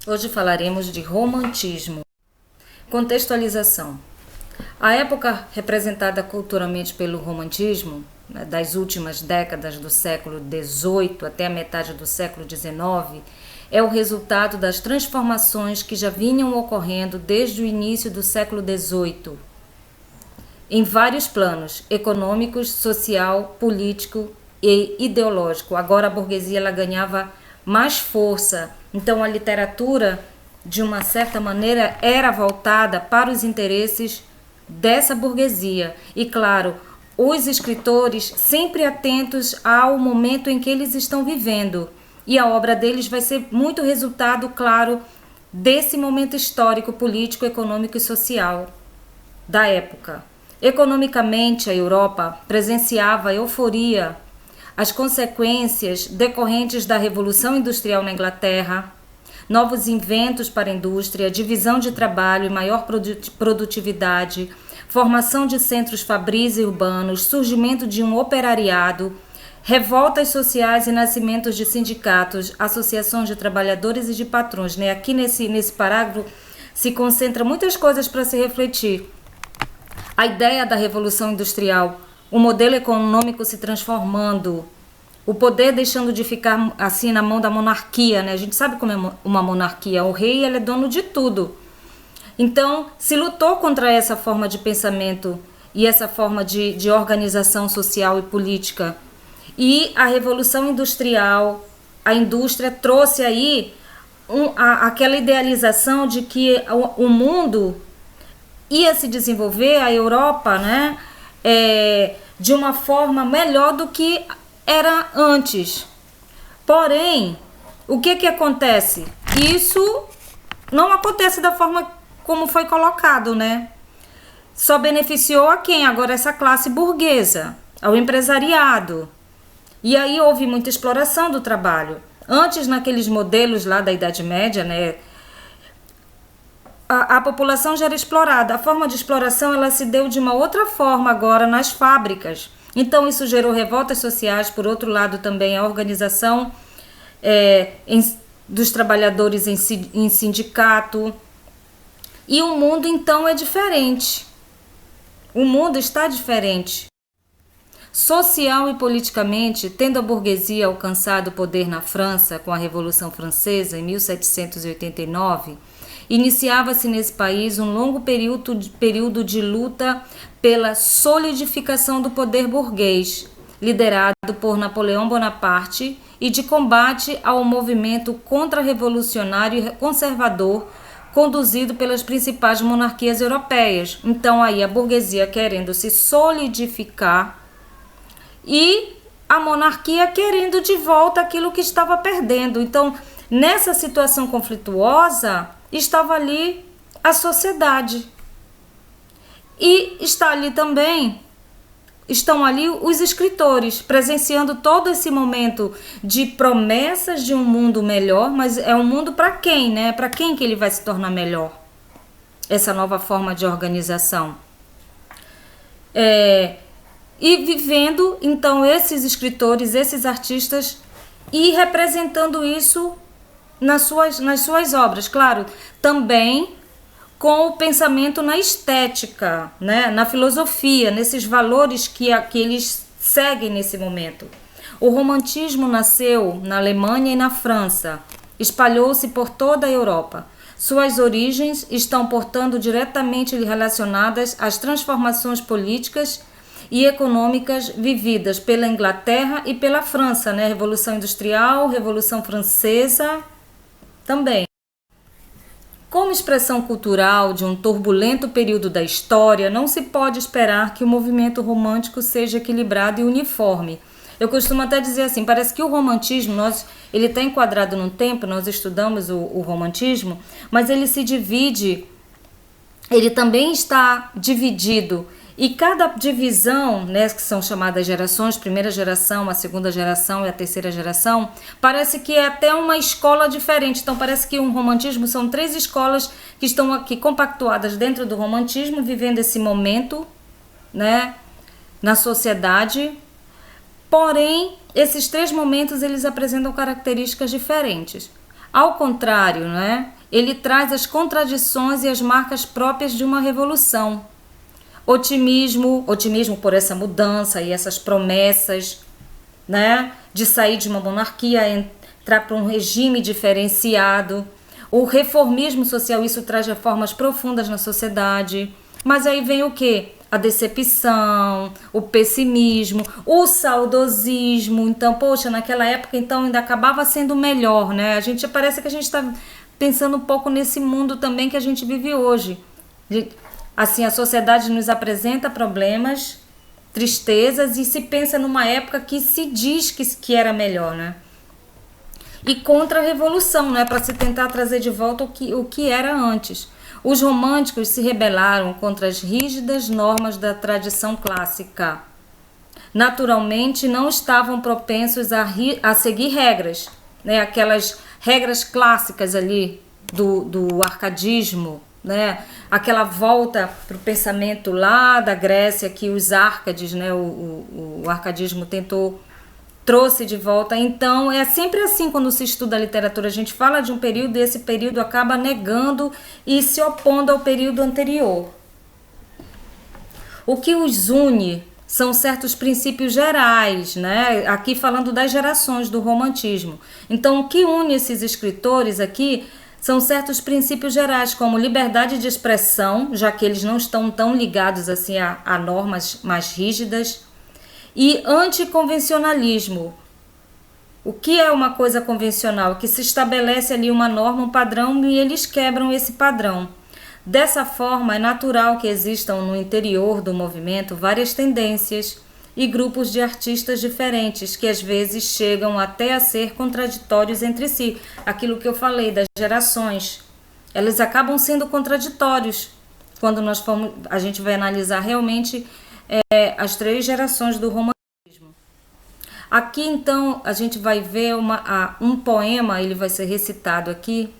Hoje falaremos de romantismo. Contextualização. A época representada culturalmente pelo romantismo, das últimas décadas do século XVIII até a metade do século XIX, é o resultado das transformações que já vinham ocorrendo desde o início do século XVIII, em vários planos: econômicos, social, político e ideológico. Agora a burguesia ela ganhava mais força, então a literatura, de uma certa maneira, era voltada para os interesses dessa burguesia. E claro, os escritores sempre atentos ao momento em que eles estão vivendo. E a obra deles vai ser muito resultado, claro, desse momento histórico, político, econômico e social da época. Economicamente, a Europa presenciava a euforia, as consequências decorrentes da Revolução Industrial na Inglaterra, novos inventos para a indústria, divisão de trabalho e maior produtividade, formação de centros fabris e urbanos, surgimento de um operariado, revoltas sociais e nascimentos de sindicatos, associações de trabalhadores e de patrões. Aqui nesse parágrafo se concentra muitas coisas para se refletir. A ideia da Revolução Industrial, o modelo econômico se transformando, o poder deixando de ficar assim na mão da monarquia, A gente sabe como é uma monarquia, o rei ele é dono de tudo. Então, se lutou contra essa forma de pensamento e essa forma de organização social e política. E a Revolução Industrial, a indústria trouxe aí aquela idealização de que o mundo ia se desenvolver, a Europa, de uma forma melhor do que era antes. Porém, o que acontece? Isso não acontece da forma como foi colocado, Só beneficiou a quem? Agora essa classe burguesa, ao empresariado. E aí houve muita exploração do trabalho. Antes, naqueles modelos lá da Idade Média, a população já era explorada. A forma de exploração ela se deu de uma outra forma agora nas fábricas. Então isso gerou revoltas sociais. Por outro lado também a organização dos trabalhadores em sindicato. E o mundo então é diferente. O mundo está diferente. Social e politicamente, tendo a burguesia alcançado o poder na França com a Revolução Francesa em 1789, iniciava-se nesse país um longo período de luta pela solidificação do poder burguês, liderado por Napoleão Bonaparte, e de combate ao movimento contra-revolucionário e conservador conduzido pelas principais monarquias europeias. Então aí a burguesia querendo se solidificar e a monarquia querendo de volta aquilo que estava perdendo. Então, nessa situação conflituosa, estava ali a sociedade. E estão ali os escritores, presenciando todo esse momento de promessas de um mundo melhor, mas é um mundo para quem, Para quem que ele vai se tornar melhor? Essa nova forma de organização. E vivendo, então, esses escritores, esses artistas, e representando isso nas suas obras. Claro, também com o pensamento na estética, na filosofia, nesses valores que eles seguem nesse momento. O romantismo nasceu na Alemanha e na França, espalhou-se por toda a Europa. Suas origens estão, portanto, diretamente relacionadas às transformações políticas e econômicas vividas pela Inglaterra e pela França, Revolução Industrial, Revolução Francesa também. Como expressão cultural de um turbulento período da história, não se pode esperar que o movimento romântico seja equilibrado e uniforme. Eu costumo até dizer assim, parece que o romantismo, ele está enquadrado num tempo, nós estudamos o romantismo, mas ele se divide, ele também está dividido. E cada divisão, que são chamadas gerações, primeira geração, a segunda geração e a terceira geração, parece que é até uma escola diferente. Então parece que o romantismo são 3 escolas que estão aqui compactuadas dentro do romantismo, vivendo esse momento, na sociedade. Porém, esses 3 momentos eles apresentam características diferentes. Ao contrário, ele traz as contradições e as marcas próprias de uma revolução. Otimismo por essa mudança e essas promessas, né, de sair de uma monarquia, entrar para um regime diferenciado. O reformismo social, isso traz reformas profundas na sociedade. Mas aí vem o quê? A decepção, o pessimismo, o saudosismo. Então, poxa, naquela época então ainda acabava sendo melhor, né? Parece que a gente está pensando um pouco nesse mundo também que a gente vive hoje. Assim, a sociedade nos apresenta problemas, tristezas, e se pensa numa época que se diz que era melhor, né? E contra a revolução, né? Para se tentar trazer de volta o que era antes. Os românticos se rebelaram contra as rígidas normas da tradição clássica. Naturalmente, não estavam propensos a seguir regras, né? Aquelas regras clássicas ali do arcadismo, né? Aquela volta para o pensamento lá da Grécia que os árcades, né? O arcadismo trouxe de volta. Então é sempre assim quando se estuda a literatura, a gente fala de um período e esse período acaba negando e se opondo ao período anterior. O que os une são certos princípios gerais, né? Aqui falando das gerações do romantismo. Então o que une esses escritores aqui são certos princípios gerais, como liberdade de expressão, já que eles não estão tão ligados assim a normas mais rígidas, e anticonvencionalismo. O que é uma coisa convencional? Que se estabelece ali uma norma, um padrão, e eles quebram esse padrão. Dessa forma, é natural que existam no interior do movimento várias tendências e grupos de artistas diferentes, que às vezes chegam até a ser contraditórios entre si. Aquilo que eu falei das gerações, elas acabam sendo contraditórios quando a gente vai analisar realmente as 3 gerações do romantismo. Aqui então a gente vai ver um poema, ele vai ser recitado aqui,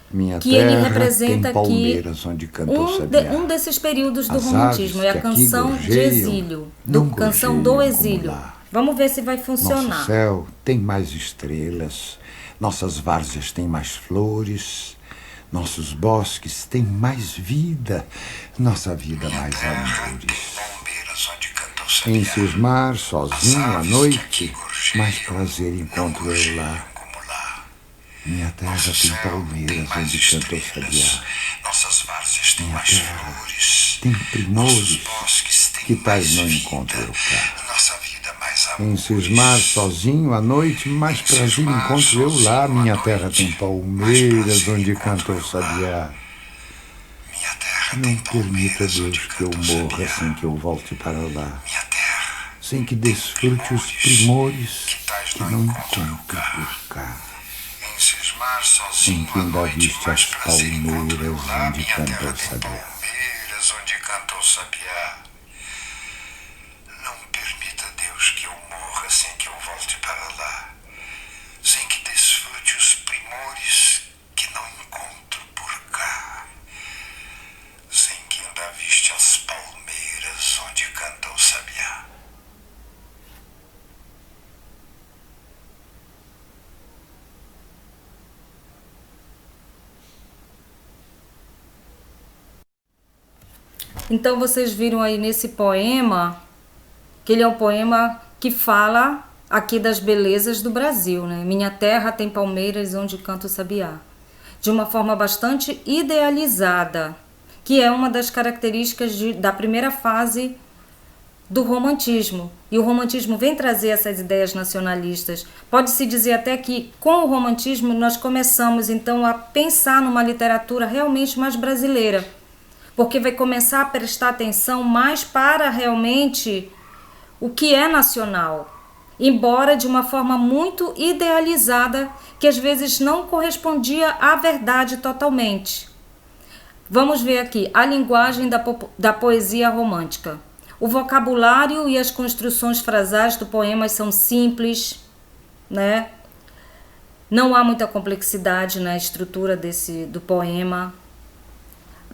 Minha que ele terra representa tem palmeiras aqui onde canta o sabiá. um desses períodos do As romantismo, aves é a que aqui canção de gorjeiam, exílio, não canção do gorjeiam exílio. como lá. Vamos ver se vai Nosso funcionar. céu tem mais estrelas, nossas várzeas têm mais flores, nossos bosques têm mais vida, nossa vida mais amores. Em cismar sozinho à noite, mais prazer encontro eu lá. Minha terra tem palmeiras onde canta o sabiá. Minha terra tem primores que tais não encontro eu cá. Em cismar sozinho à noite, mais prazer encontro eu lá. Minha terra tem palmeiras onde canta o sabiá. Não permita, Deus, que eu morra sem que eu volte para lá, sem que desfrute os primores que não encontro por cá. Sem que ainda viste as palmeiras onde canta o sabiá. Não permita, Deus, que eu morra sem que eu volte para lá, sem que desfrute os primores que não encontro por cá, sem que ainda viste as palmeiras onde canta o sabiá. Então vocês viram aí nesse poema, que ele é um poema que fala aqui das belezas do Brasil, né? Minha terra tem palmeiras onde canta o sabiá. De uma forma bastante idealizada, que é uma das características da primeira fase do romantismo. E o romantismo vem trazer essas ideias nacionalistas. Pode-se dizer até que com o romantismo nós começamos então a pensar numa literatura realmente mais brasileira, porque vai começar a prestar atenção mais para realmente o que é nacional, embora de uma forma muito idealizada, que às vezes não correspondia à verdade totalmente. Vamos ver aqui a linguagem da poesia romântica. O vocabulário e as construções frasais do poema são simples, né? Não há muita complexidade na estrutura do poema.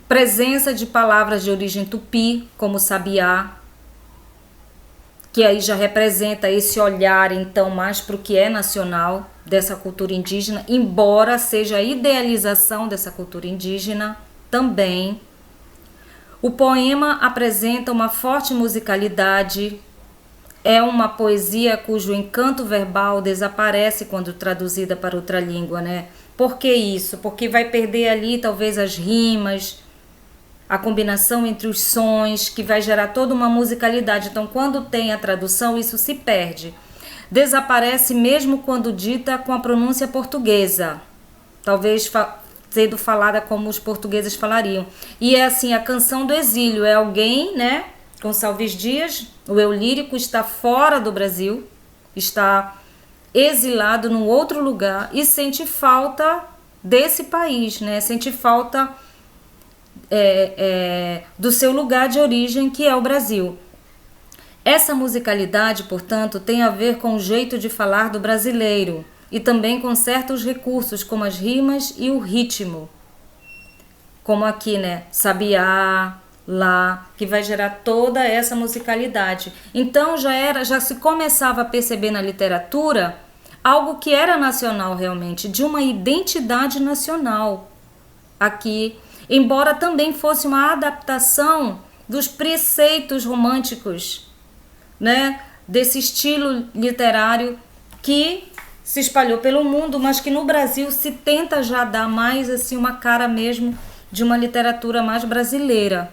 Presença de palavras de origem tupi, como sabiá, que aí já representa esse olhar então mais para o que é nacional. dessa cultura indígena, embora seja a idealização dessa cultura indígena também. O poema apresenta uma forte musicalidade, é uma poesia cujo encanto verbal desaparece quando traduzida para outra língua, né? Por que isso? Porque vai perder ali talvez as rimas, a combinação entre os sons, que vai gerar toda uma musicalidade. Então, quando tem a tradução, isso se perde. Desaparece mesmo quando dita com a pronúncia portuguesa, talvez sendo falada como os portugueses falariam. E é assim, a canção do exílio, é alguém, né? Gonçalves Dias, o eu lírico, está fora do Brasil, está exilado num outro lugar e sente falta desse país, né? Sente falta do seu lugar de origem, que é o Brasil. Essa musicalidade, portanto, tem a ver com o jeito de falar do brasileiro e também com certos recursos, como as rimas e o ritmo. Como aqui, né? Sabiá, lá, que vai gerar toda essa musicalidade. Então já se começava a perceber na literatura algo que era nacional realmente, de uma identidade nacional aqui, embora também fosse uma adaptação dos preceitos românticos, né, desse estilo literário que se espalhou pelo mundo, mas que no Brasil se tenta já dar mais assim uma cara mesmo de uma literatura mais brasileira.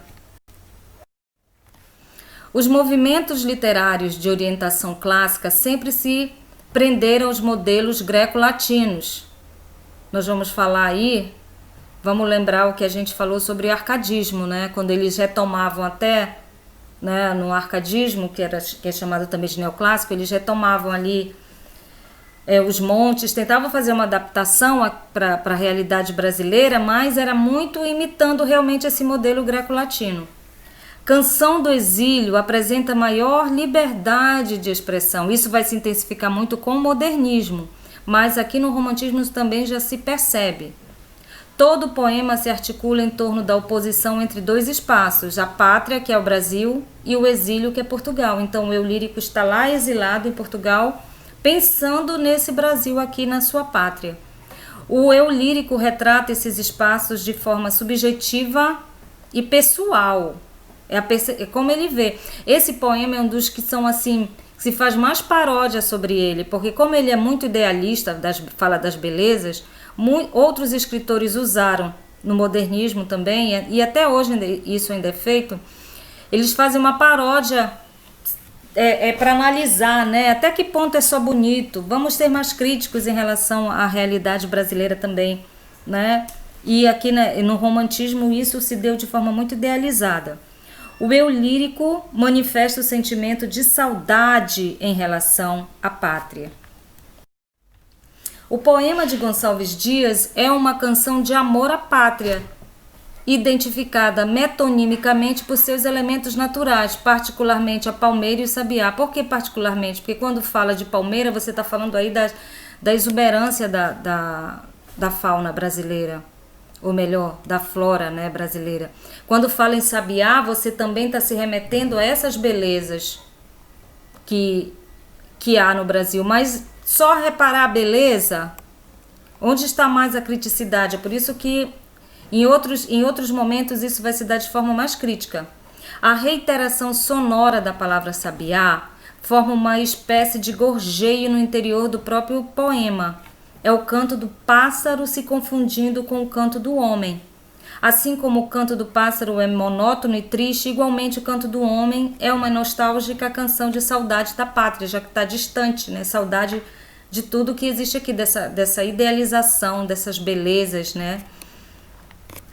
Os movimentos literários de orientação clássica sempre se prenderam aos modelos greco-latinos. Nós vamos falar aí, vamos lembrar o que a gente falou sobre arcadismo, né? Quando eles retomavam até, né, no arcadismo, que é chamado também de neoclássico, eles retomavam ali os montes, tentavam fazer uma adaptação para a realidade brasileira, mas era muito imitando realmente esse modelo greco-latino. Canção do Exílio apresenta maior liberdade de expressão. Isso vai se intensificar muito com o modernismo, mas aqui no romantismo também já se percebe. Todo o poema se articula em torno da oposição entre dois espaços, a pátria, que é o Brasil, e o exílio, que é Portugal. Então o eu lírico está lá exilado em Portugal, pensando nesse Brasil aqui na sua pátria. O eu lírico retrata esses espaços de forma subjetiva e pessoal. É como ele vê. Esse poema é um dos que são assim, se faz mais paródia sobre ele, porque como ele é muito idealista, fala das belezas, outros escritores usaram no modernismo também, e até hoje isso ainda é feito, eles fazem uma paródia para analisar, né? Até que ponto é só bonito, vamos ser mais críticos em relação à realidade brasileira também, né? E aqui, né, no romantismo isso se deu de forma muito idealizada. O eu lírico manifesta o sentimento de saudade em relação à pátria. O poema de Gonçalves Dias é uma canção de amor à pátria, identificada metonimicamente por seus elementos naturais, particularmente a palmeira e o sabiá. Por que particularmente? Porque quando fala de palmeira, você está falando aí da exuberância da fauna brasileira, ou melhor, da flora, né, brasileira. Quando fala em sabiá, você também está se remetendo a essas belezas que há no Brasil. Mas só reparar a beleza, onde está mais a criticidade? É por isso que em outros momentos isso vai se dar de forma mais crítica. A reiteração sonora da palavra sabiá forma uma espécie de gorjeio no interior do próprio poema. É o canto do pássaro se confundindo com o canto do homem. Assim como o canto do pássaro é monótono e triste, igualmente o canto do homem é uma nostálgica canção de saudade da pátria, já que está distante, né? Saudade de tudo que existe aqui, dessa idealização, dessas belezas, né?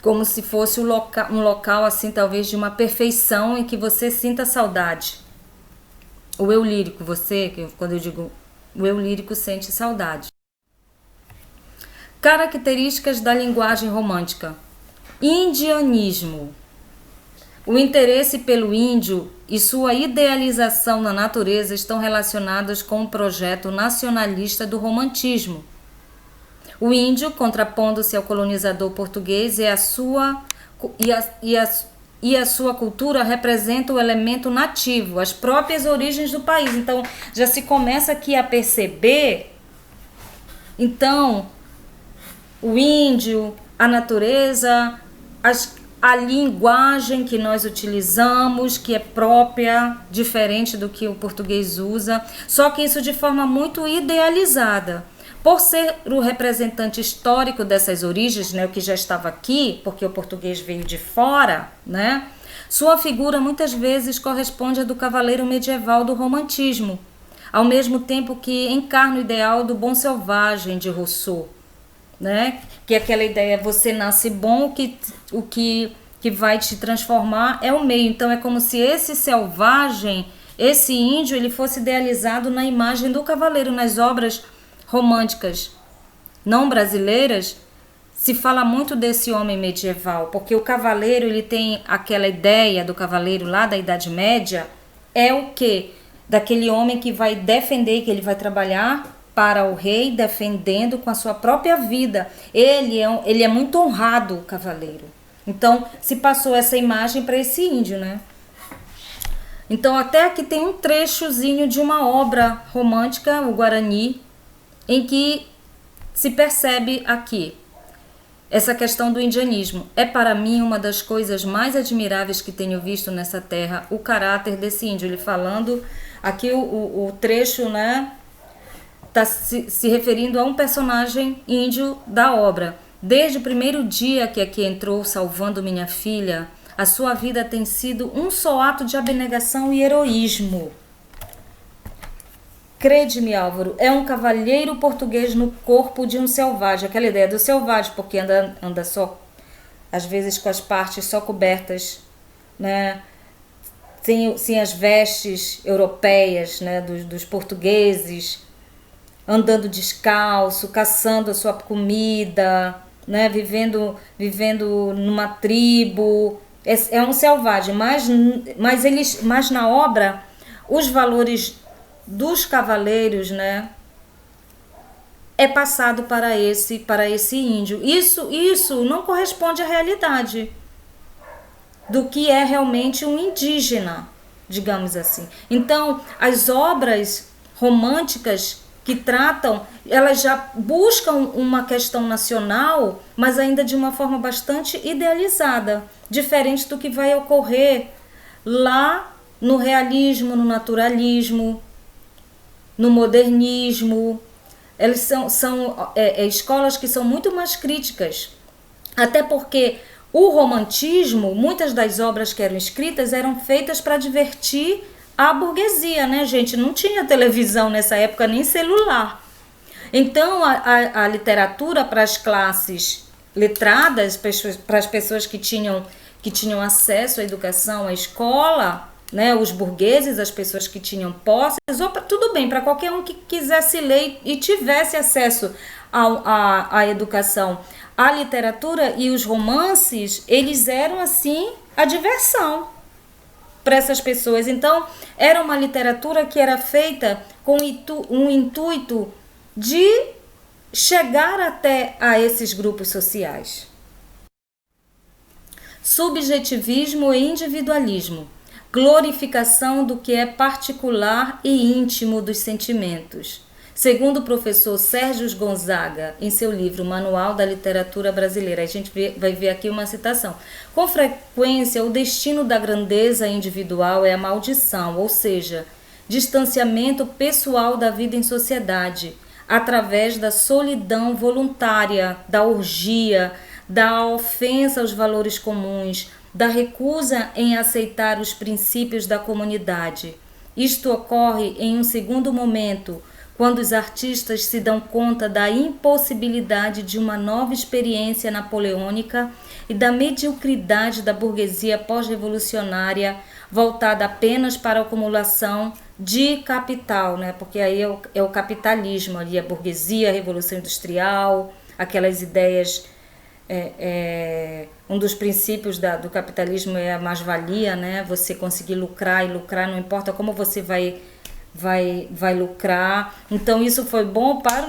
Como se fosse um local assim, talvez de uma perfeição em que você sinta saudade. O eu lírico, quando eu digo o eu lírico, sente saudade. Características da linguagem romântica. Indianismo. O interesse pelo índio e sua idealização na natureza estão relacionados com o projeto nacionalista do romantismo. O índio, contrapondo-se ao colonizador português, a sua cultura representa o elemento nativo, as próprias origens do país. Então, já se começa aqui a perceber Então, o índio, a natureza, a linguagem que nós utilizamos, que é própria, diferente do que o português usa, só que isso de forma muito idealizada. Por ser o representante histórico dessas origens, né, o que já estava aqui, porque o português veio de fora, né, sua figura muitas vezes corresponde à do cavaleiro medieval do romantismo, ao mesmo tempo que encarna o ideal do bom selvagem de Rousseau, né, que é aquela ideia, você nasce bom, o que vai te transformar é o meio. Então é como se esse selvagem, esse índio, ele fosse idealizado na imagem do cavaleiro. Nas obras românticas não brasileiras, se fala muito desse homem medieval, porque o cavaleiro, ele tem aquela ideia do cavaleiro lá da Idade Média, é o quê? Daquele homem que vai defender, que ele vai trabalhar para o rei, defendendo com a sua própria vida. Ele é muito honrado, o cavaleiro. Então, se passou essa imagem para esse índio, né? Então, até aqui tem um trechozinho de uma obra romântica, o Guarani, em que se percebe aqui essa questão do indianismo. É para mim uma das coisas mais admiráveis que tenho visto nessa terra, o caráter desse índio. Ele falando, aqui o trecho, né, está se referindo a um personagem índio da obra. Desde o primeiro dia que aqui entrou salvando minha filha, a sua vida tem sido um só ato de abnegação e heroísmo. Crede-me, Álvaro, é um cavalheiro português no corpo de um selvagem. Aquela ideia do selvagem, porque anda só, às vezes com as partes só cobertas, né? Sem as vestes europeias, né? dos portugueses, andando descalço, caçando a sua comida, né? vivendo numa tribo. É um selvagem, mas na obra os valores dos cavaleiros, né, é passado para esse índio. Isso não corresponde à realidade do que é realmente um indígena, digamos assim. Então, as obras românticas que tratam, elas já buscam uma questão nacional, mas ainda de uma forma bastante idealizada, diferente do que vai ocorrer lá no realismo, no naturalismo, no modernismo. Eles são escolas que são muito mais críticas, até porque o romantismo, muitas das obras que eram escritas eram feitas para divertir a burguesia, né, gente? Não tinha televisão nessa época, nem celular. Então a literatura para as classes letradas, para as pessoas que tinham acesso à educação, à escola, né, os burgueses, as pessoas que tinham posses, tudo bem, para qualquer um que quisesse ler e tivesse acesso à educação. A literatura e os romances, eles eram assim a diversão para essas pessoas. Então, era uma literatura que era feita com um intuito de chegar até a esses grupos sociais. Subjetivismo e individualismo. Glorificação do que é particular e íntimo dos sentimentos. Segundo o professor Sérgio Gonzaga, em seu livro Manual da Literatura Brasileira, a gente vai ver aqui uma citação. Com frequência, o destino da grandeza individual é a maldição, ou seja, distanciamento pessoal da vida em sociedade, através da solidão voluntária, da orgia, da ofensa aos valores comuns, da recusa em aceitar os princípios da comunidade. Isto ocorre em um segundo momento, quando os artistas se dão conta da impossibilidade de uma nova experiência napoleônica e da mediocridade da burguesia pós-revolucionária voltada apenas para a acumulação de capital, né? Porque aí é o capitalismo, ali a burguesia, a revolução industrial, aquelas ideias. Um dos princípios do capitalismo é a mais-valia, né? Você conseguir lucrar, e lucrar não importa como você vai lucrar. Então isso foi bom para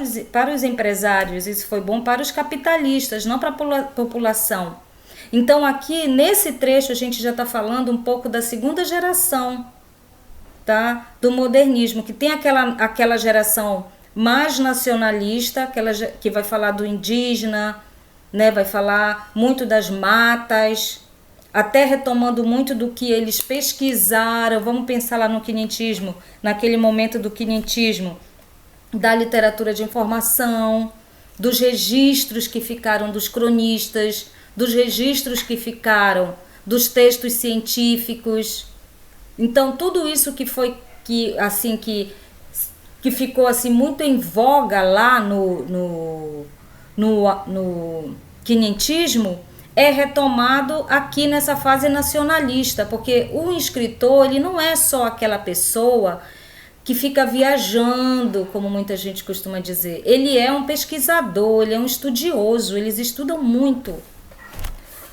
os empresários, isso foi bom para os capitalistas, não para a população. Então aqui nesse trecho a gente já está falando um pouco da segunda geração, tá? Do modernismo, que tem aquela geração mais nacionalista, que vai falar do indígena, né? Vai falar muito das matas, até retomando muito do que eles pesquisaram. Vamos pensar lá no quinhentismo, naquele momento do quinhentismo, da literatura de informação, dos registros que ficaram dos cronistas, dos registros que ficaram dos textos científicos. Então tudo isso que ficou assim muito em voga lá no quinhentismo é retomado aqui nessa fase nacionalista, porque o escritor, ele não é só aquela pessoa que fica viajando, como muita gente costuma dizer. Ele é um pesquisador, ele é um estudioso, eles estudam muito.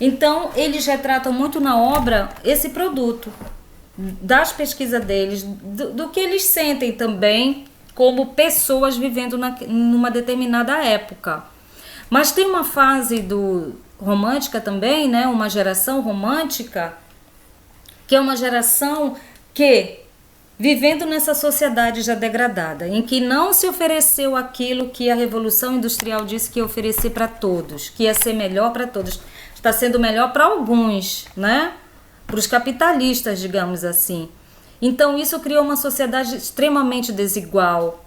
Então, eles retratam muito na obra esse produto, das pesquisas deles, do que eles sentem também como pessoas vivendo numa determinada época. Mas tem uma fase romântica também, né? Uma geração romântica, que é uma geração que, vivendo nessa sociedade já degradada, em que não se ofereceu aquilo que a Revolução Industrial disse que ia oferecer para todos, que ia ser melhor para todos. Está sendo melhor para alguns, né? Para os capitalistas, digamos assim. Então isso criou uma sociedade extremamente desigual.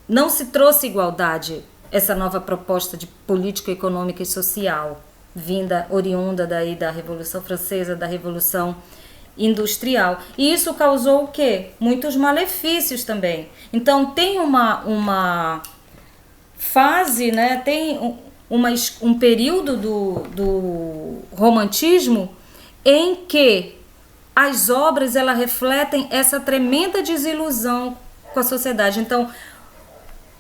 Não se trouxe igualdade, essa nova proposta de política econômica e social, oriunda daí da Revolução Francesa, da Revolução Industrial. E isso causou o quê? Muitos malefícios também. Então tem uma fase, né? Tem um período do romantismo em que as obras elas refletem essa tremenda desilusão com a sociedade. Então,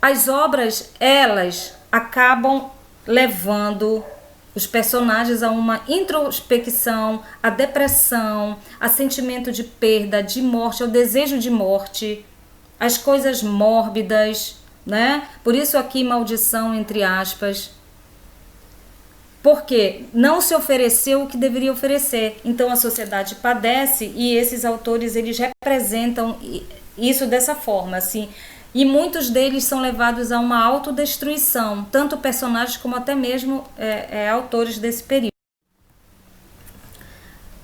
as obras, elas acabam levando os personagens a uma introspecção, a depressão, a sentimento de perda, de morte, ao desejo de morte, as coisas mórbidas, né? Por isso aqui maldição entre aspas, porque não se ofereceu o que deveria oferecer. Então a sociedade padece e esses autores eles representam isso dessa forma, assim. E muitos deles são levados a uma autodestruição, tanto personagens como até mesmo autores desse período.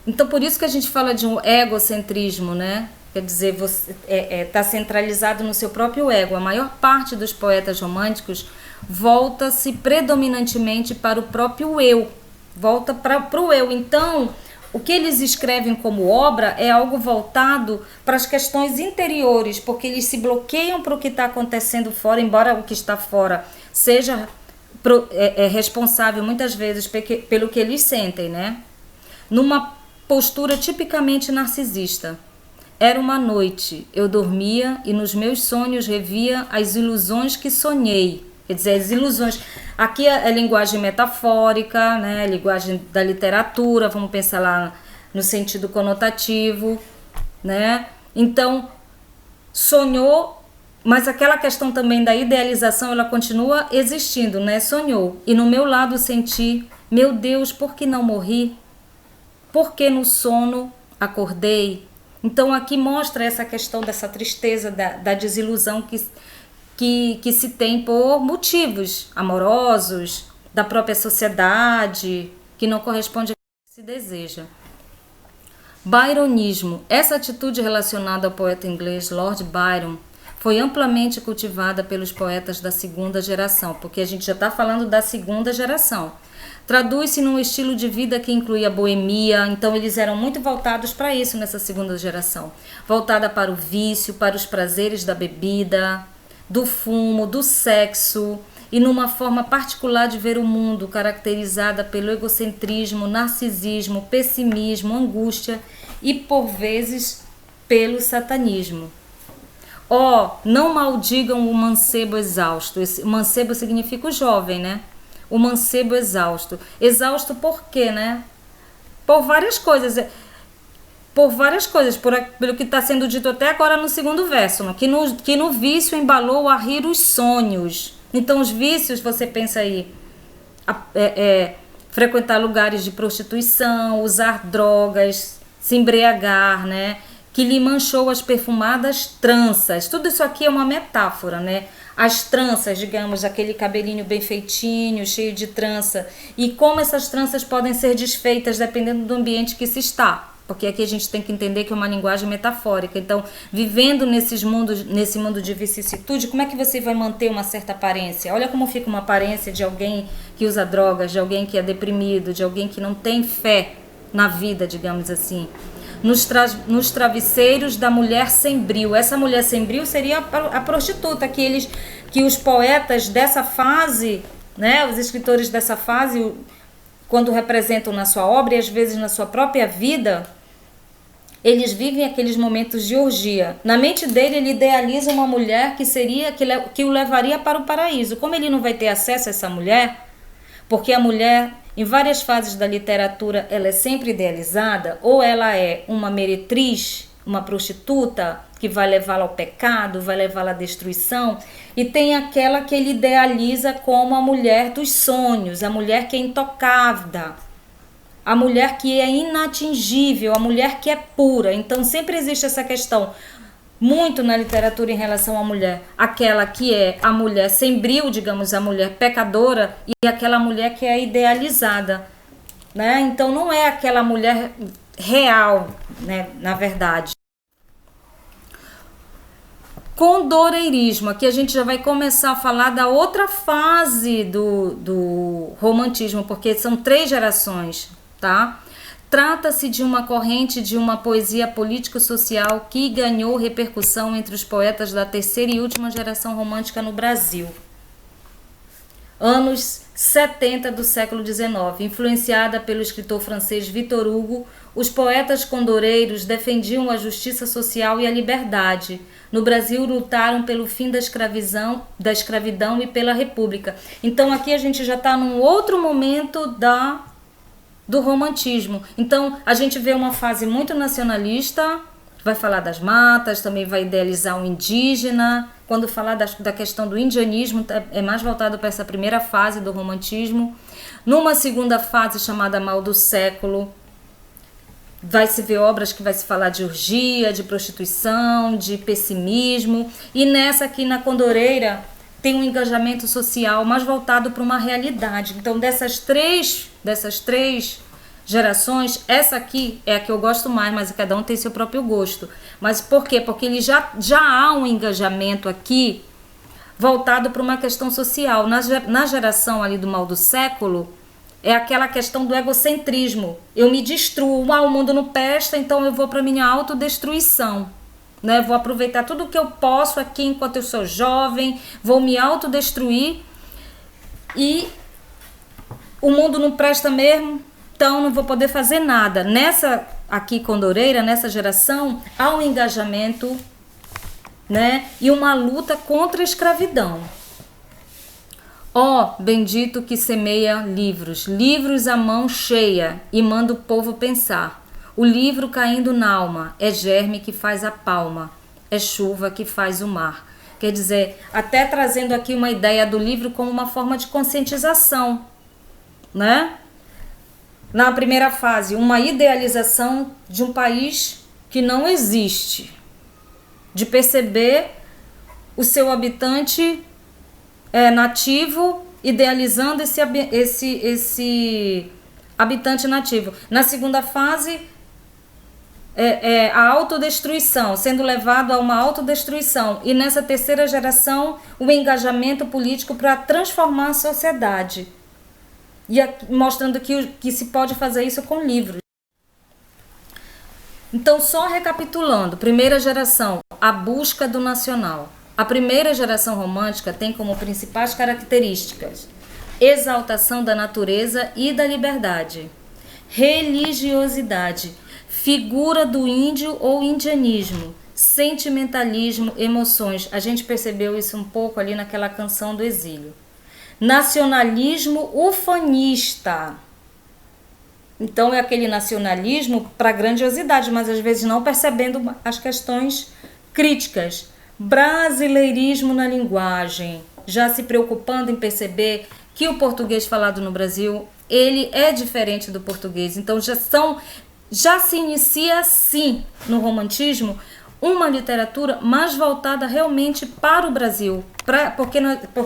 Então por isso que a gente fala de um egocentrismo, né? Quer dizer, você está centralizado no seu próprio ego. A maior parte dos poetas românticos volta-se predominantemente para o próprio eu, volta para o eu. Então, o que eles escrevem como obra é algo voltado para as questões interiores, porque eles se bloqueiam para o que está acontecendo fora, embora o que está fora seja responsável muitas vezes pelo que eles sentem, né? Numa postura tipicamente narcisista. Era uma noite, eu dormia e nos meus sonhos revia as ilusões que sonhei. Quer dizer, as ilusões. Aqui é linguagem metafórica, né? Linguagem da literatura, vamos pensar lá no sentido conotativo, né? Então, sonhou, mas aquela questão também da idealização, ela continua existindo, né? Sonhou. E no meu lado senti, meu Deus, por que não morri? Por que no sono acordei? Então, aqui mostra essa questão dessa tristeza, da desilusão que se tem por motivos amorosos, da própria sociedade, que não corresponde ao que se deseja. Byronismo. Essa atitude relacionada ao poeta inglês Lord Byron foi amplamente cultivada pelos poetas da segunda geração, porque a gente já está falando da segunda geração. Traduz-se num estilo de vida que incluía boemia, então eles eram muito voltados para isso nessa segunda geração. Voltada para o vício, para os prazeres da bebida, do fumo, do sexo, e numa forma particular de ver o mundo, caracterizada pelo egocentrismo, narcisismo, pessimismo, angústia e, por vezes, pelo satanismo. Não maldigam o mancebo exausto. Esse mancebo significa o jovem, né? O mancebo exausto. Exausto por quê, né? Por várias coisas. Pelo que está sendo dito até agora no segundo verso, né? Que no vício embalou a rir os sonhos. Então os vícios, você pensa aí, frequentar lugares de prostituição, usar drogas, se embriagar, né? que lhe manchou as perfumadas tranças. Tudo isso aqui é uma metáfora, né? As tranças, digamos, aquele cabelinho bem feitinho, cheio de trança, e como essas tranças podem ser desfeitas dependendo do ambiente que se está. Porque aqui a gente tem que entender que é uma linguagem metafórica. Então, vivendo nesse mundo de vicissitude, como é que você vai manter uma certa aparência? Olha como fica uma aparência de alguém que usa drogas, de alguém que é deprimido, de alguém que não tem fé na vida, digamos assim. Nos travesseiros da mulher sem brio. Essa mulher sem brio seria a prostituta, que os poetas dessa fase, né, os escritores dessa fase, quando representam na sua obra e às vezes na sua própria vida, eles vivem aqueles momentos de orgia. Na mente dele, ele idealiza uma mulher que o levaria para o paraíso. Como ele não vai ter acesso a essa mulher, porque a mulher, em várias fases da literatura, ela é sempre idealizada, ou ela é uma meretriz, uma prostituta, que vai levá-la ao pecado, vai levá-la à destruição, e tem aquela que ele idealiza como a mulher dos sonhos, a mulher que é intocável, a mulher que é inatingível, a mulher que é pura. Então sempre existe essa questão muito na literatura em relação à mulher, aquela que é a mulher sem brio, digamos, a mulher pecadora, e aquela mulher que é idealizada, né? Então não é aquela mulher real, né, na verdade. Condoreirismo, aqui a gente já vai começar a falar da outra fase do romantismo, porque são 3 gerações, tá? Trata-se de uma corrente de uma poesia político-social que ganhou repercussão entre os poetas da terceira e última geração romântica no Brasil. Anos 70 do século XIX, influenciada pelo escritor francês Victor Hugo, os poetas condoreiros defendiam a justiça social e a liberdade. No Brasil, lutaram pelo fim da escravidão e pela república. Então aqui a gente já está num outro momento do romantismo. Então a gente vê uma fase muito nacionalista, vai falar das matas, também vai idealizar o indígena. Quando falar da questão do indianismo, é mais voltado para essa primeira fase do romantismo. Numa segunda fase, chamada Mal do Século, vai se ver obras que vai se falar de orgia, de prostituição, de pessimismo. E nessa aqui na Condoreira tem um engajamento social mais voltado para uma realidade. Então dessas três gerações, essa aqui é a que eu gosto mais, mas cada um tem seu próprio gosto. Mas por quê? Porque ele já há um engajamento aqui voltado para uma questão social. Na geração ali do Mal do Século, é aquela questão do egocentrismo. Eu me destruo, o mundo não presta, então eu vou para minha autodestruição, né? Vou aproveitar tudo que eu posso aqui enquanto eu sou jovem, vou me autodestruir e o mundo não presta mesmo, então não vou poder fazer nada. Nessa aqui Condoreira, nessa geração, há um engajamento, né? E uma luta contra a escravidão. Ó, bendito que semeia livros à mão cheia e manda o povo pensar. O livro caindo na alma é germe que faz a palma, é chuva que faz o mar. Quer dizer, até trazendo aqui uma ideia do livro como uma forma de conscientização, né? Na primeira fase, uma idealização de um país que não existe, de perceber o seu habitante nativo, idealizando esse habitante nativo. Na segunda fase, a autodestruição, sendo levado a uma autodestruição. E nessa terceira geração, o engajamento político para transformar a sociedade. E mostrando que se pode fazer isso com livros. Então, só recapitulando, primeira geração, a busca do nacional. A primeira geração romântica tem como principais características exaltação da natureza e da liberdade, religiosidade, figura do índio ou indianismo, sentimentalismo, emoções. A gente percebeu isso um pouco ali naquela canção do exílio. Nacionalismo ufanista. Então é aquele nacionalismo para grandiosidade, mas às vezes não percebendo as questões críticas. Brasileirismo na linguagem, já se preocupando em perceber que o português falado no Brasil, ele é diferente do português. Então já são já se inicia assim no romantismo uma literatura mais voltada realmente para o Brasil,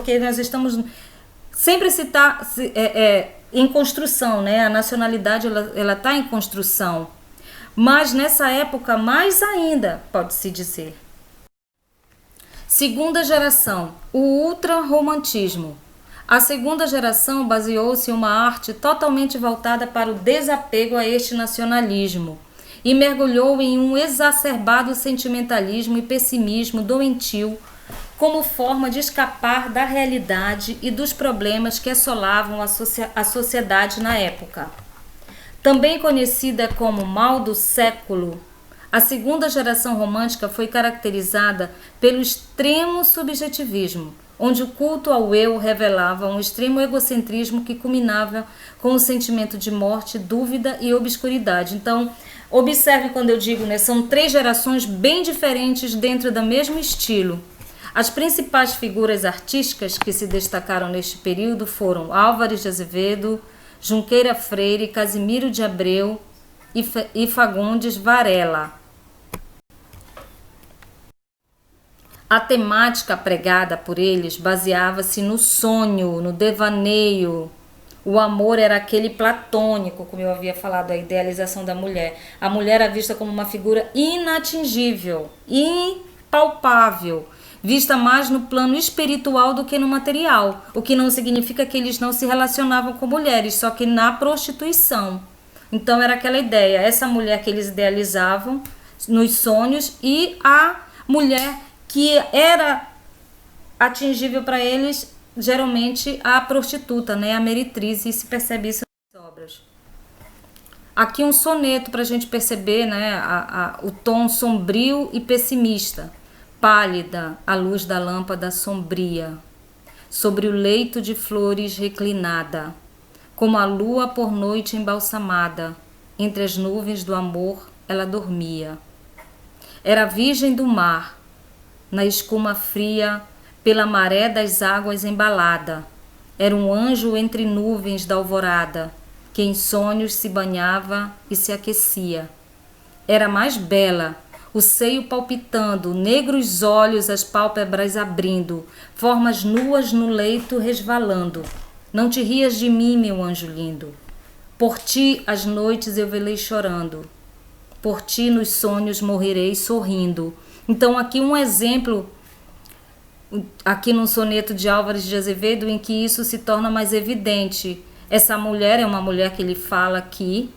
porque nós estamos sempre em construção, né? A nacionalidade ela está em construção, mas nessa época mais ainda, pode-se dizer. Segunda geração, o ultra-romantismo. A segunda geração baseou-se em uma arte totalmente voltada para o desapego a este nacionalismo e mergulhou em um exacerbado sentimentalismo e pessimismo doentio como forma de escapar da realidade e dos problemas que assolavam a sociedade na época. Também conhecida como mal do século, a segunda geração romântica foi caracterizada pelo extremo subjetivismo, onde o culto ao eu revelava um extremo egocentrismo que culminava com o sentimento de morte, dúvida e obscuridade. Então, observe quando eu digo, né, são 3 gerações bem diferentes dentro do mesmo estilo. As principais figuras artísticas que se destacaram neste período foram Álvares de Azevedo, Junqueira Freire, Casimiro de Abreu e Fagundes Varela. A temática pregada por eles baseava-se no sonho, no devaneio. O amor era aquele platônico, como eu havia falado, a idealização da mulher. A mulher era vista como uma figura inatingível, impalpável, vista mais no plano espiritual do que no material, o que não significa que eles não se relacionavam com mulheres, só que na prostituição. Então era aquela ideia, essa mulher que eles idealizavam nos sonhos e a mulher que era atingível para eles, geralmente a prostituta, né, a meretriz, e se percebe isso nas obras. Aqui um soneto para a gente perceber, né, o tom sombrio e pessimista. Pálida a luz da lâmpada sombria, sobre o leito de flores reclinada, como a lua por noite embalsamada, entre as nuvens do amor ela dormia. Era virgem do mar, na escuma fria, pela maré das águas embalada. Era um anjo entre nuvens da alvorada, que em sonhos se banhava e se aquecia. Era mais bela, o seio palpitando, negros olhos, as pálpebras abrindo, formas nuas no leito resvalando. Não te rias de mim, meu anjo lindo. Por ti as noites eu velei chorando. Por ti nos sonhos morrerei sorrindo. Então aqui um exemplo, aqui num soneto de Álvares de Azevedo, em que isso se torna mais evidente. Essa mulher é uma mulher que ele fala aqui,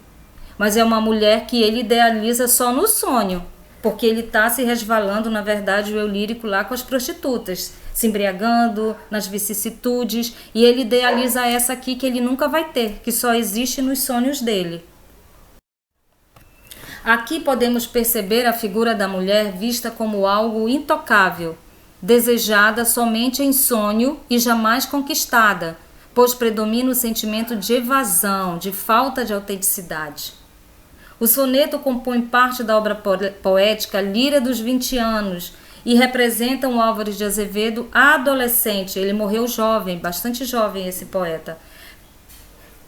mas é uma mulher que ele idealiza só no sonho, porque ele está se resvalando, na verdade, o eu lírico lá com as prostitutas, se embriagando nas vicissitudes, e ele idealiza essa aqui que ele nunca vai ter, que só existe nos sonhos dele. Aqui podemos perceber a figura da mulher vista como algo intocável, desejada somente em sonho e jamais conquistada, pois predomina o sentimento de evasão, de falta de autenticidade. O soneto compõe parte da obra poética Lira dos 20 anos e representa um Álvares de Azevedo adolescente. Ele morreu jovem, bastante jovem esse poeta.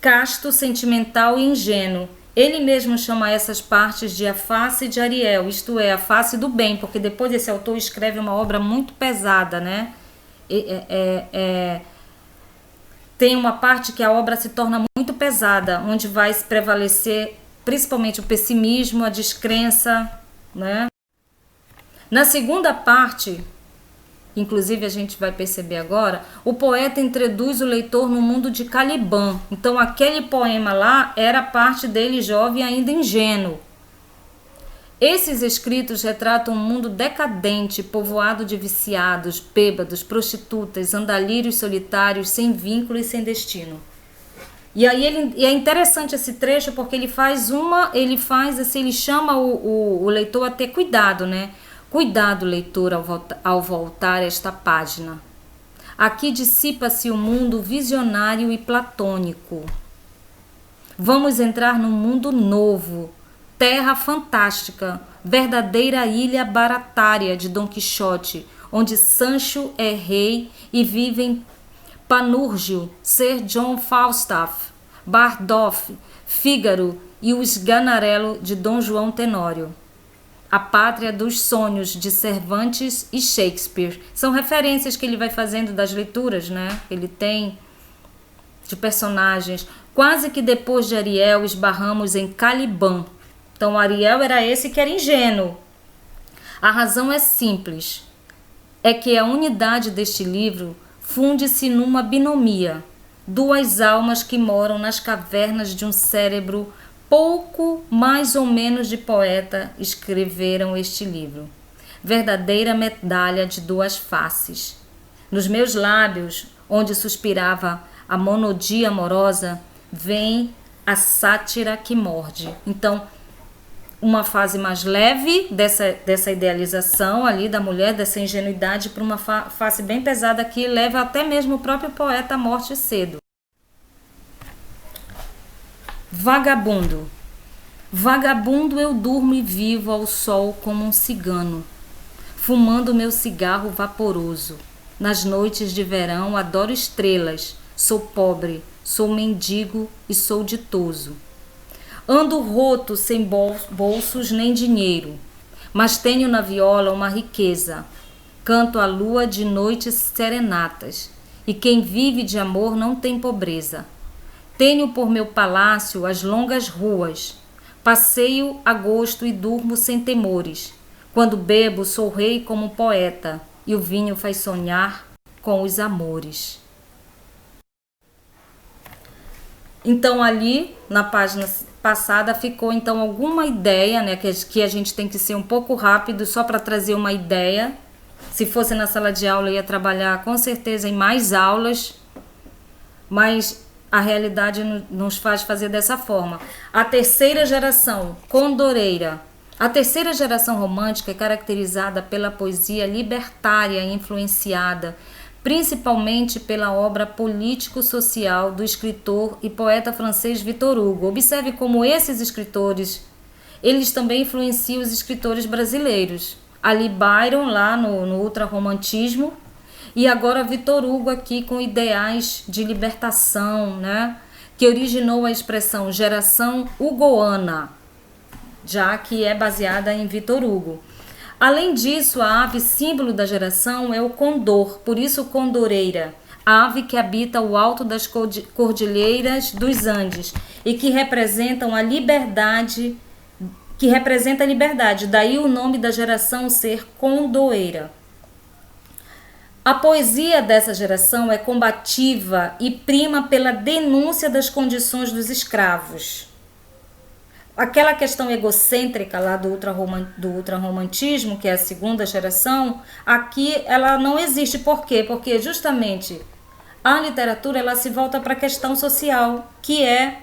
Casto, sentimental e ingênuo. Ele mesmo chama essas partes de a face de Ariel, isto é, a face do bem, porque depois esse autor escreve uma obra muito pesada, né? Tem uma parte que a obra se torna muito pesada, onde vai se prevalecer principalmente o pessimismo, a descrença, né? Na segunda parte, inclusive a gente vai perceber agora, o poeta introduz o leitor no mundo de Caliban. Então aquele poema lá era parte dele jovem, ainda ingênuo. Esses escritos retratam um mundo decadente, povoado de viciados, bêbados, prostitutas, andalírios solitários, sem vínculo e sem destino. E aí é interessante esse trecho porque ele chama o leitor a ter cuidado, né? Cuidado, leitor, ao voltar a esta página. Aqui dissipa-se o mundo visionário e platônico. Vamos entrar num mundo novo, terra fantástica, verdadeira ilha baratária de Dom Quixote, onde Sancho é rei e vivem Panúrgio, Sir John Falstaff, Bardolph, Fígaro e o Sganarello de Dom João Tenório. A Pátria dos Sonhos de Cervantes e Shakespeare. São referências que ele vai fazendo das leituras, né? Ele tem de personagens. Quase que depois de Ariel esbarramos em Caliban. Então Ariel era esse que era ingênuo. A razão é simples. É que a unidade deste livro funde-se numa binomia. Duas almas que moram nas cavernas de um cérebro pouco mais ou menos de poeta escreveram este livro. Verdadeira medalha de duas faces. Nos meus lábios, onde suspirava a monodia amorosa, vem a sátira que morde. Então, uma fase mais leve dessa idealização ali da mulher, dessa ingenuidade, para uma face bem pesada que leva até mesmo o próprio poeta à morte cedo. Vagabundo. Vagabundo eu durmo e vivo ao sol como um cigano, fumando meu cigarro vaporoso. Nas noites de verão adoro estrelas, sou pobre, sou mendigo e sou ditoso. Ando roto sem bolsos nem dinheiro, mas tenho na viola uma riqueza. Canto à lua de noites serenatas, e quem vive de amor não tem pobreza. Tenho por meu palácio as longas ruas, passeio a gosto e durmo sem temores. Quando bebo sou rei como um poeta, e o vinho faz sonhar com os amores. Então ali, na página passada, ficou então alguma ideia, né, que a gente tem que ser um pouco rápido só para trazer uma ideia. Se fosse na sala de aula, eu ia trabalhar com certeza em mais aulas, mas a realidade nos faz fazer dessa forma. A terceira geração, condoreira. A terceira geração romântica é caracterizada pela poesia libertária influenciada principalmente pela obra político-social do escritor e poeta francês Victor Hugo. Observe como esses escritores, eles também influenciam os escritores brasileiros. Ali Byron, lá no ultrarromantismo, e agora Victor Hugo aqui com ideais de libertação, né? Que originou a expressão geração hugoana, já que é baseada em Victor Hugo. Além disso, a ave símbolo da geração é o condor, por isso condoreira, a ave que habita o alto das cordilheiras dos Andes e que representa a liberdade, daí o nome da geração ser condoeira. A poesia dessa geração é combativa e prima pela denúncia das condições dos escravos. Aquela questão egocêntrica lá do ultrarromantismo, que é a segunda geração, aqui ela não existe. Por quê? Porque justamente a literatura ela se volta para a questão social, que é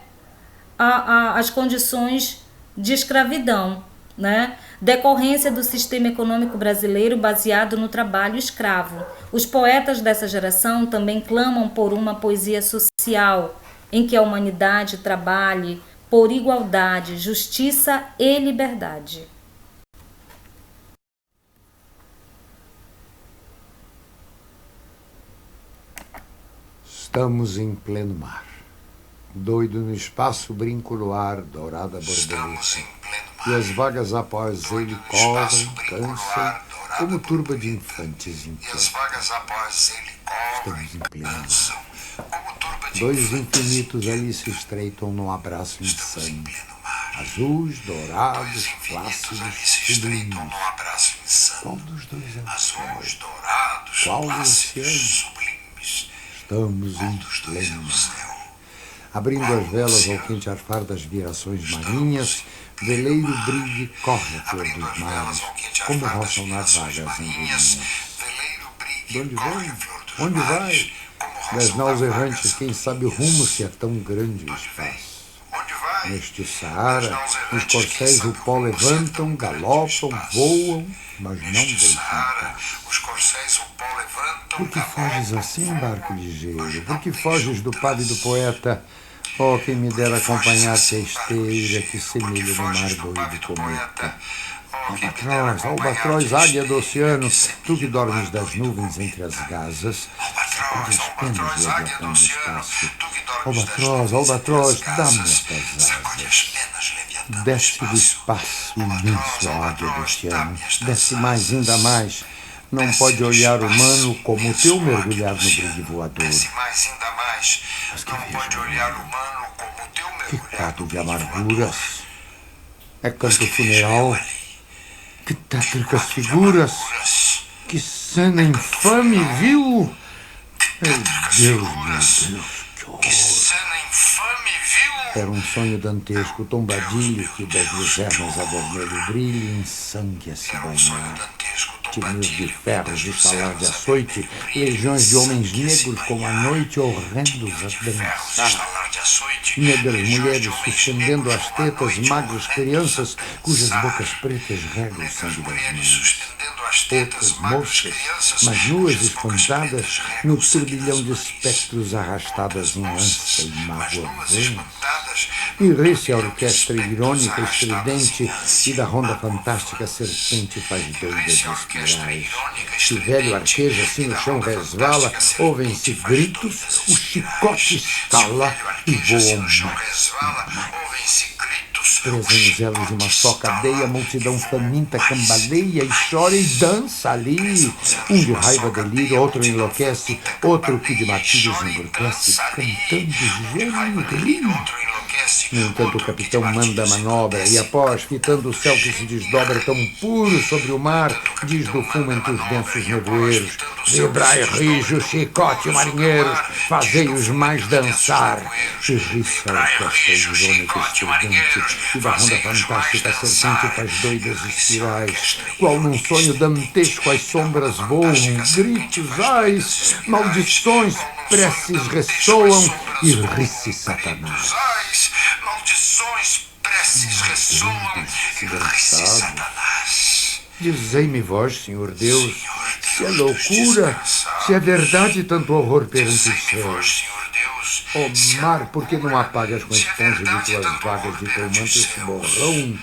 as condições de escravidão, né? Decorrência do sistema econômico brasileiro baseado no trabalho escravo. Os poetas dessa geração também clamam por uma poesia social, em que a humanidade trabalhe por igualdade, justiça e liberdade. Estamos em pleno mar. Doido no espaço, brinco no ar, dourada borboleta. E as vagas após ele correm, cansam, como turba de infantes inquietos. Estamos em pleno mar. Dois infinitos ali se estreitam num abraço insano. Azuis, dourados, plácidos, sublimes. Qual dos dois é o céu? Qual o oceano? Estamos em pleno mar. Abrindo as velas ao quente arfar das virações marinhas, veleiro brilha e corre a cor dos mares, como roçam nas vagas andorinhas. De onde vem? Onde vai? Das naus errantes, quem sabe o rumo se é tão grande o espaço. Neste Saara, os corcéis o pó levantam, galopam, voam, mas não deixam paz. Por que foges assim, barco ligeiro? Por que foges do padre e do poeta? Oh, quem me dera acompanhar-te a esteira que semelha no mar doido cometa. Albatroz, águia do oceano, tu que dormes das nuvens entre as gazas, sobe as penas leviatã do espaço. tu que dormes Albatroz, das albatroz, nuvens dá-me das estas casas, sacode as asas. penas, Leviatã do Desce do espaço imenso a águia do oceano. Desce mais, ainda mais. Não pode olhar humano como o teu mergulhar no brilho voador. Desce mais, ainda mais. Mas que Não vejo pode no olhar olho. humano como o teu Que mergulhar cato no de brilho amarguras. voador. É Mas canto que vejo eu funeral. ali? Que tétricas Quadro de figuras. amarguras. Que cena infame, viu? Meu Tétricas Deus, meu figuras. Deus, que Que horror. cena infame, viu? Era um sonho dantesco, tombadilho que das luzernas a vermelho brilho em sangue a se Era um sonho banhar. dantesco, Tinios de tombadilho, ferros das estalar de luzernas a açoite, vermelho brilho, legiões de homens sangue a se negros como a banhar. noite horrendos Tinios a de ferros, dançar. estalar de açoite, Negras legiões de mulheres homens suspendendo negros as como a tetas, noite magras horrendos crianças a cujas dançar. bocas pretas regam o Negras sangue das mulheres mães. suspendendo as tetas, Outras magras moças, crianças, mas nuas cujas bocas espantadas, pretas regam no o sangue turbilhão das de mães. espectros arrastadas em ânsia e Mas mágoa nuas vãs. espantadas, E ri-se a turbilhão de orquestra espectros irônica, arrastadas em estridente, ânsia e da ronda mágoa fantástica vãs. serpente faz doidas Ri-se a orquestra espirais. irônica, Se o velho estridente, arqueja assim e no da chão ronda resvala, fantástica ouvem-se serpente faz gritos, doidas o chicote espirais. Se o estala velho e arqueja assim voam no chão mais. resvala, ouvem-se gritos, Presa o nos elos de uma só chicote cadeia, a estala multidão e voam faminta mais. cambaleia e chora e dança ali. Um de raiva delira, outro enlouquece, outro que de martírios embrutece, cantando geme e ri. No entanto, o capitão manda a manobra e após, fitando o céu que se desdobra tão puro sobre o mar, diz do fumo entre os densos nevoeiros: vibrai rijo, chicote, marinheiros, fazei-os mais dançar. E ri-se a orquestra irônica estridente, e da ronda fantástica a serpente faz doidas espirais. Qual num sonho dantesco as sombras voam, gritos, ais, maldições, preces ressoam e ri-se Satanás. Maldições, preces ressoam e ri-se Satanás. Dizei-me vós, Senhor Deus, se é loucura, se é verdade tanto horror perante os Dizei-me vós, céus. Senhor Deus, Ó mar, por que não apagas com a esponja de tuas vagas de teu manto esse borrão?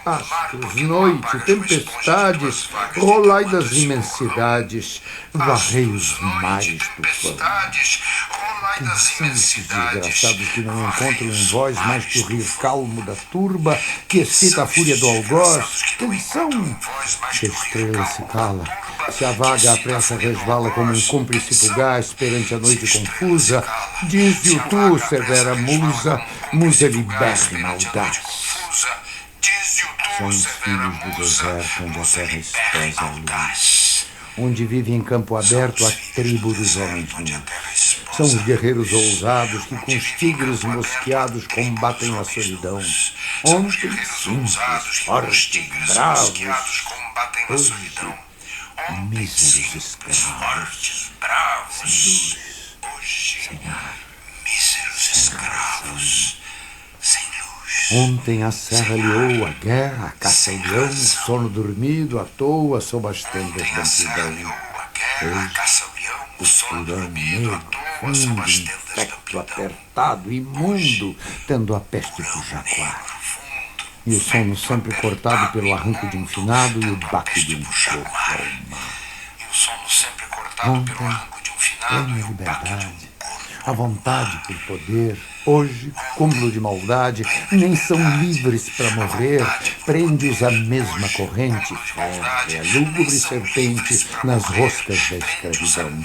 Astros, noite, tempestades, rolai das imensidades, varrei os mares tufão. Quem são esses desgraçados que não encontram em voz mais que o rio calmo da turba que excita a fúria do algoz? Quem são? Se a estrela se cala, se a vaga à pressa resvala como um cúmplice fugaz perante a noite confusa, dize-o tu, severa musa, musa libérrima audaz. São os filhos do deserto onde a terra espesa a luz, onde vive em campo aberto a tribo dos homens nus. São os guerreiros ousados que com os tigres mosqueados combatem a solidão. Ontem simples, fortes, bravos, hoje míseros escravos, sem luz, sem ar, míseros escravos, sem luz. Ontem a serra liou, a guerra, a caça ao leão, o sono dormido, à toa, sob as tendas da amplidão. O Furão negro, fundo, infecto, apertado, imundo, tendo a peste do jaguar. E o sono sempre cortado pelo arranco de um finado e o baque de um corpo ao mar. Ontem, plena liberdade, a vontade por poder, hoje, cúmulo de maldade, nem são livres para morrer, prende-os a mesma corrente, férrea, lúgubre serpente nas roscas da escravidão.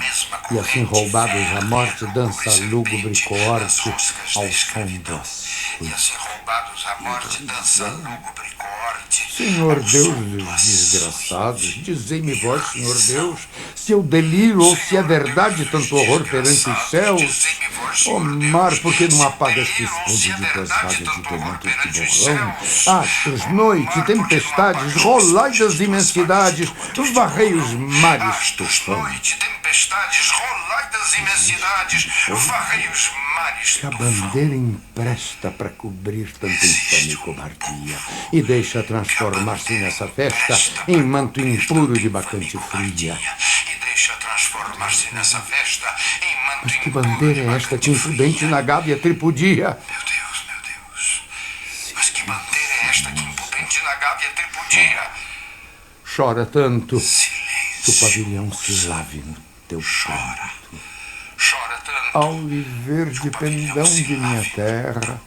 E assim roubados à morte, dança a lúgubre coorte ao som do açoite. Senhor Deus dos desgraçados, dizei-me vós, Senhor Deus, se eu deliro ou se é verdade tanto horror perante os céus. Ó mar, por que não apagas que esconde de tuas vagas de teu manto este borrão? Astros, noite, tempestades, rolai das imensidades, varrei os mares tufão. Que a bandeira empresta para cobrir tanta infame cobardia e deixa transformar-se nessa festa em manto impuro de bacante fria. Mas que bandeira é esta que imprudente na gávea tripudia? Meu Deus. Mas que bandeira é esta que impudente na gávea tripudia? Chora tanto Silêncio. que o pavilhão se lave no teu pranto. alviverde pendão de minha terra,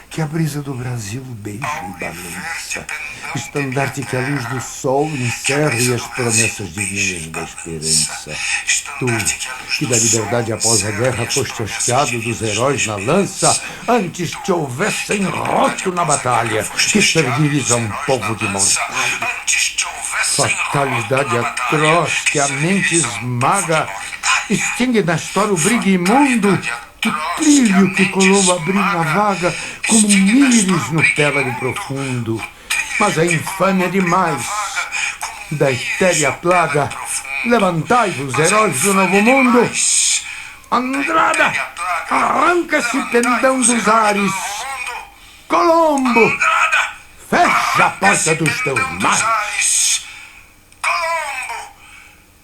que a brisa do Brasil beija e balança, estandarte que a luz do sol encerra e as promessas divinas da esperança. Tu, que da liberdade após a guerra foste hasteado dos heróis na lança, antes te houvessem roto na batalha, que servires a um povo de mortalha. Fatalidade atroz que a mente esmaga, extingue na história o brigue imundo, o trilho que Colombo abriu na vaga, como míris no pélago profundo. Mas a infâmia é demais. Da etérea plaga, levantai-vos, heróis do novo mundo. Andrada, arranca esse pendão dos ares. Colombo, fecha a porta dos teus mares. Colombo,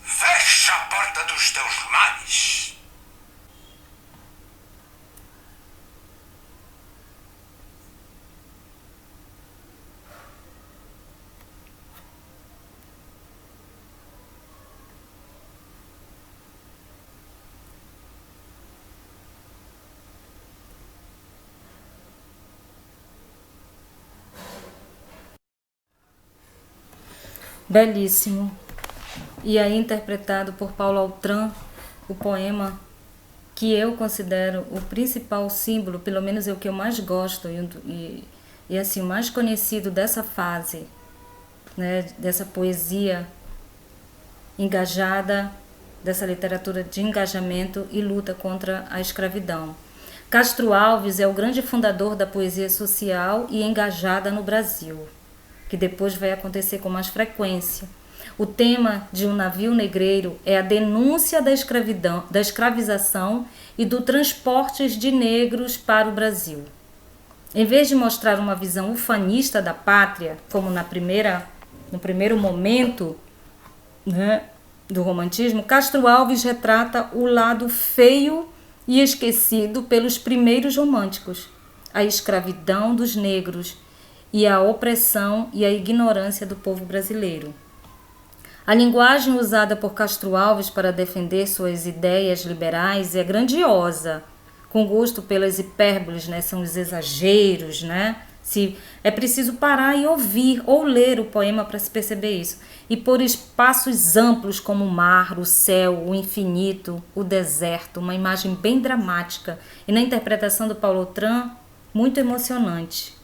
fecha a porta dos teus mares. Belíssimo. E aí interpretado por Paulo Autran, o poema que eu considero o principal símbolo, pelo menos é o que eu mais gosto e assim, o mais conhecido dessa fase, né, dessa poesia engajada, dessa literatura de engajamento e luta contra a escravidão. Castro Alves é o grande fundador da poesia social e engajada no Brasil, que depois vai acontecer com mais frequência. O tema de Um Navio Negreiro é a denúncia da escravidão, da escravização e do transporte de negros para o Brasil. Em vez de mostrar uma visão ufanista da pátria, como no primeiro momento, né, do romantismo, Castro Alves retrata o lado feio e esquecido pelos primeiros românticos, a escravidão dos negros e a opressão e a ignorância do povo brasileiro. A linguagem usada por Castro Alves para defender suas ideias liberais é grandiosa, com gosto pelas hipérboles, né? São os exageros, né? É preciso parar e ouvir ou ler o poema para se perceber isso. E por espaços amplos como o mar, o céu, o infinito, o deserto, uma imagem bem dramática. E na interpretação do Paulo Autran, muito emocionante.